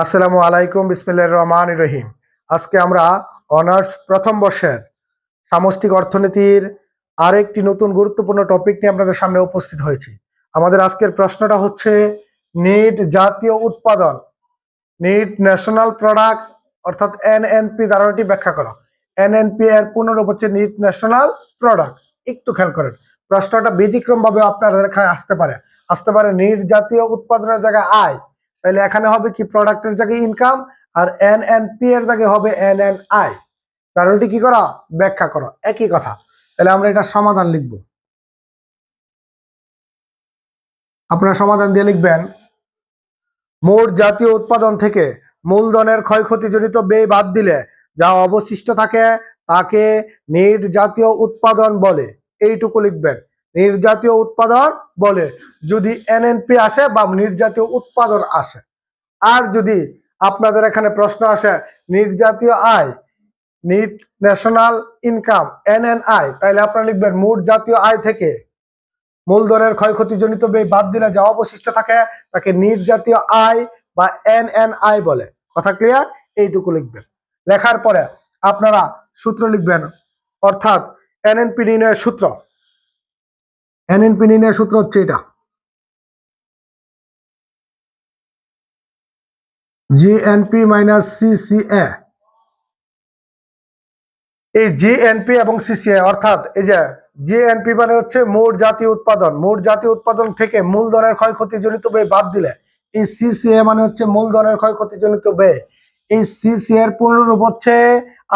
আসসালামু আলাইকুম, বিসমিল্লাহির রহমানির রহিম। আজকে আমরা অনার্স প্রথম বর্ষের সামষ্টিক অর্থনীতির আরেকটি নতুন গুরুত্বপূর্ণ টপিক নিয়ে আপনাদের সামনে উপস্থিত হয়েছি। আমাদের আজকের প্রশ্নটা হচ্ছে নিট জাতীয় উৎপাদন, নিট ন্যাশনাল প্রোডাক্ট অর্থাৎ এনএনপি ধারণাটি ব্যাখ্যা করো। এনএনপি এর পূর্ণরূপ হচ্ছে নিট ন্যাশনাল প্রোডাক্ট। একটু খেয়াল করেন, প্রশ্নটা ব্যতিক্রম ভাবে আপনাদের এখানে আসতে পারে নিট জাতীয় উৎপাদনের জায়গায় আয়, তাহলে এখানে হবে কি প্রোডাক্টের জায়গায় ইনকাম, আর এনএনপি এর জায়গায় হবে এনএনআই। ধারণাটি কি করা ব্যাখ্যা করো, একই কথা। তাহলে আমরা এটা সমাধান লিখব। আপনারা সমাধান দিয়ে লিখবেন মোট জাতীয় উৎপাদন থেকে মূলধনের ক্ষয়ক্ষতিজনিত ব্যয় বাদ দিলে যা অবশিষ্ট থাকে তাকে নিট জাতীয় উৎপাদন বলে। এইটুকু লিখবেন, নিট জাতীয় উৎপাদন বলে যদি এনএনপি আসে বা নিট জাতীয় উৎপাদন আসে। আর যদি আপনাদের এখানে প্রশ্ন আসে নিট জাতীয় আয়, নিট ন্যাশনাল ইনকাম, এনএনআই, তাহলে আপনারা লিখবেন মোট জাতীয় আয় থেকে মূলধনের ক্ষয়ক্ষতিজনিত ব্যয় বাদ দিলে যা অবশিষ্ট থাকে তাকে নিট জাতীয় আয় বা এনএনআই বলে। কথা ক্লিয়ার? এইটুকু লিখবেন। লেখার পরে আপনারা সূত্র লিখবেন, অর্থাৎ এনএনপি নির্ণয়ের সূত্র। এনএনপি নির্ণয়ের সূত্র হচ্ছে এটা, জিএনপি মাইনাস সিসিএ। এই জিএনপি এবং সিসিএ অর্থাৎ এই যে জিএনপি মানে হচ্ছে মোট জাতীয় উৎপাদন, মোট জাতীয় উৎপাদন থেকে মূলধনের ক্ষয়ক্ষতিজনিত ব্যয় বাদ দিলে। এই সিসিএ মানে হচ্ছে মূলধনের ক্ষয়ক্ষতিজনিত ব্যয়। এই সিসিএ এর পূর্ণরূপ হচ্ছে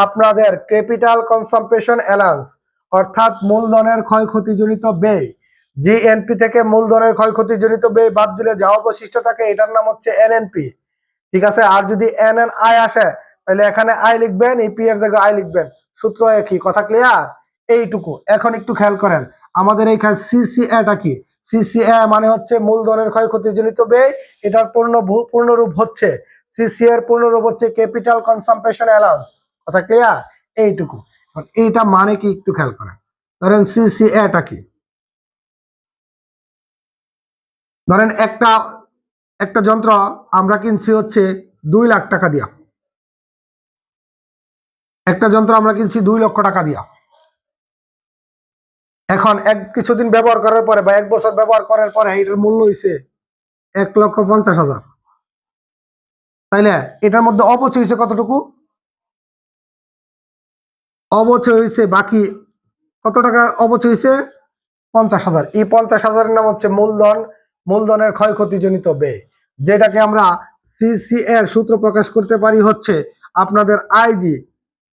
আপনাদের ক্যাপিটাল কনসাম্পশন অ্যালাউন্স, অর্থাৎ মূলধনের ক্ষয়ক্ষতিজনিত ব্যয়। জিএনপি থেকে মূলধনের ক্ষয়ক্ষতিজনিত ব্যয় বাদ দিলে যা অবশিষ্ট থাকে এটার নাম হচ্ছে এনএনপি। ঠিক আছে? আর যদি এনএনআই আসে তাহলে এখানে আই লিখবেন, ইপি এর জায়গায় আই লিখবেন। সূত্র একই। কথা ক্লিয়ার? এইটুকু। এখন একটু খেয়াল করেন, আমাদের এইখানে সিসিএটা কি? সিসিএ মানে হচ্ছে মূলধনের ক্ষয়ক্ষতিজনিত ব্যয়। এটার পূর্ণরূপ হচ্ছে সিসিএ এর পূর্ণরূপ হচ্ছে ক্যাপিটাল কনসাম্পশন অ্যালাউন্স। কথা ক্লিয়ার? এইটুকু। এইটা মানে কি একটু খেয়াল করেন। ধরেন সিসিএটা কি? ধরেন একটা একটা যন্ত্র আমরা কিনছি হচ্ছে 2 লাখ টাকা দিয়া। একটা যন্ত্র আমরা কিনছি 2 লক্ষ টাকা দিয়া। এখন কিছুদিন ব্যবহার করার পরে বা 1 বছর ব্যবহার করার পরে এটার মূল্য হয়েছে 1,50,000। তাইলে এটার মধ্যে অপচয় হয়েছে কতটুকু? অবচয় হয়েছে বাকি কত টাকা অবচয় হয়েছে? 50,000। এই 50,000-এর নাম হচ্ছে মূলধন, মূলধনের ক্ষয়ক্ষতিজনিত ব্যয়, যেটাকে আমরা সিসি এর সূত্র প্রকাশ করতে পারি হচ্ছে আপনাদের আইজি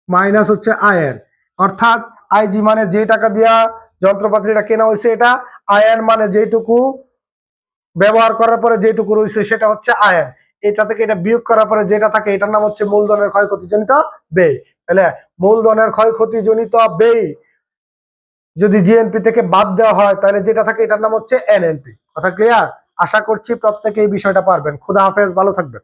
মাইনাস হচ্ছে আয়ের। অর্থাৎ আইজি মানে যে টাকা দিয়া যন্ত্রপাতিটা কেনা হয়েছে এটা, আয়ের মানে যেটুকু ব্যবহার করার পরে যেটুকু রয়েছে সেটা হচ্ছে আয়ের। এটা থেকে এটা বিয়োগ করার পরে যেটা থাকে এটার নাম হচ্ছে মূলধনের ক্ষয়ক্ষতিজনিত ব্যয়। তাহলে মূলধনের ক্ষয়ক্ষতিজনিত ব্যয় যদি জিএনপি থেকে বাদ দেওয়া হয় তাহলে যেটা থাকে এটার নাম হচ্ছে এনএনপি। কথা ক্লিয়ার? আশা করছি প্রত্যেকে এই বিষয়টা পারবেন। খুদা হাফেজ, ভালো থাকবেন।